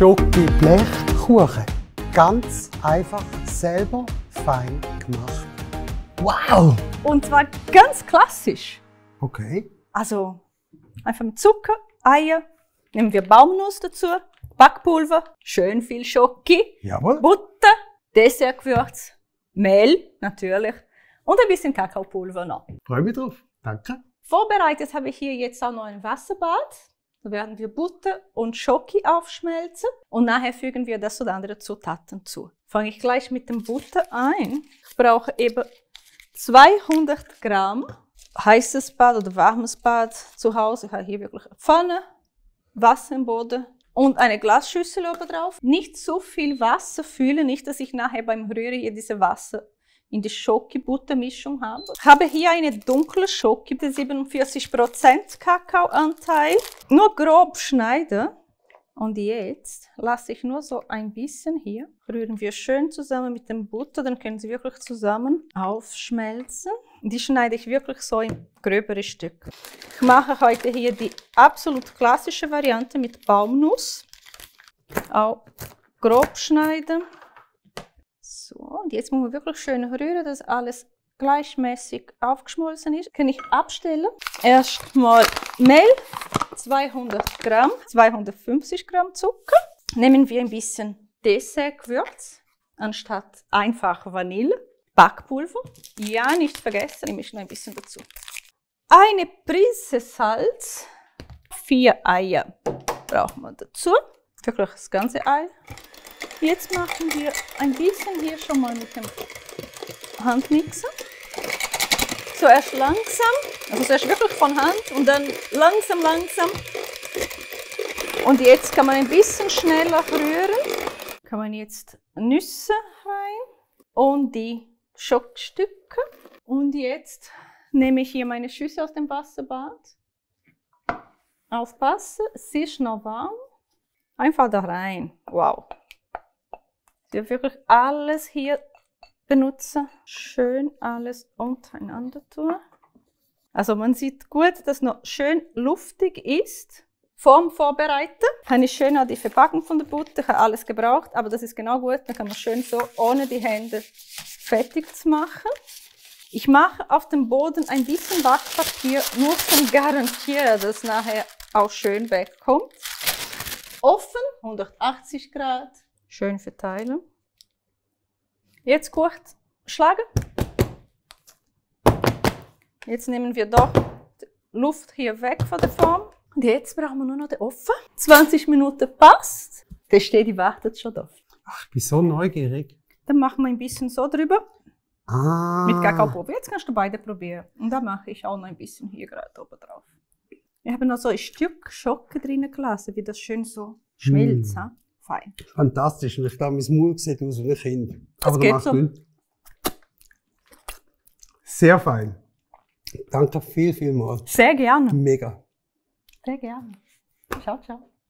Schoki-Blechkuchen. Ganz einfach selber fein gemacht. Wow! Und zwar ganz klassisch. Okay. Also einfach mit Zucker, Eier, nehmen wir Baumnuss dazu, Backpulver, schön viel Schoki, Jawohl. Butter, Dessertgewürz, Mehl natürlich und ein bisschen Kakaopulver noch. Freue mich drauf. Danke. Vorbereitet habe ich hier jetzt auch noch ein Wasserbad. Da werden wir Butter und Schoki aufschmelzen und nachher fügen wir das oder andere Zutaten zu. Fange ich gleich mit dem Butter ein. Ich brauche eben 200 Gramm heißes Bad oder warmes Bad zu Hause. Ich habe hier wirklich eine Pfanne, Wasser im Boden und eine Glasschüssel oben drauf. Nicht so viel Wasser füllen, nicht, dass ich nachher beim Rühren hier diese Wasser in die Schoki-Butter-Mischung habe. Ich habe hier eine dunkle Schoki, 47% Kakaoanteil. Nur grob schneiden. Und jetzt lasse ich nur so ein bisschen hier. Rühren wir schön zusammen mit dem Butter, dann können sie wirklich zusammen aufschmelzen. Die schneide ich wirklich so in gröbere Stücke. Ich mache heute hier die absolut klassische Variante mit Baumnuss. Auch grob schneiden. So, und jetzt muss man wirklich schön rühren, dass alles gleichmäßig aufgeschmolzen ist. Kann ich abstellen. Erstmal Mehl, 200 Gramm, 250 Gramm Zucker. Nehmen wir ein bisschen Dessertgewürz anstatt einfach Vanille. Backpulver. Ja, nicht vergessen, nehme ich noch ein bisschen dazu. Eine Prise Salz. 4 Eier brauchen wir dazu. Wirklich das ganze Ei. Jetzt machen wir ein bisschen hier schon mal mit dem Handmixer. Zuerst langsam, also zuerst wirklich von Hand und dann langsam. Und jetzt kann man ein bisschen schneller rühren. Kann man jetzt Nüsse rein und die Schockstücke. Und jetzt nehme ich hier meine Schüssel aus dem Wasserbad. Aufpassen, es ist noch warm. Einfach da rein. Wow. Ich will wirklich alles hier benutzen. Schön alles untereinander tun. Also man sieht gut, dass noch schön luftig ist. Vorm Vorbereiten habe ich schön auch die Verpackung von der Butter. Ich habe alles gebraucht, aber das ist genau gut. Dann kann man schön so ohne die Hände fertig zu machen. Ich mache auf dem Boden ein bisschen Backpapier, nur zum Garantieren, dass es nachher auch schön wegkommt. Offen, 180 Grad. Schön verteilen. Jetzt kurz schlagen. Jetzt nehmen wir doch die Luft hier weg von der Form. Und jetzt brauchen wir nur noch den Ofen. 20 Minuten passt. Der steht, die wartet schon da. Ach, ich bin so neugierig. Dann machen wir ein bisschen so drüber. Ah. Mit Kakaopulver. Jetzt kannst du beide probieren. Und dann mache ich auch noch ein bisschen hier gerade oben drauf. Ich habe noch so ein Stück Schoki drinnen gelassen, wie das schön so schmilzt. Fein. Fantastisch. Und ich glaube, mein Mund sieht aus wie ein Kind. Das Aber geht macht so. nichts. Sehr fein. Danke viel, viel mal. Sehr gerne. Mega. Sehr gerne. Ciao, ciao.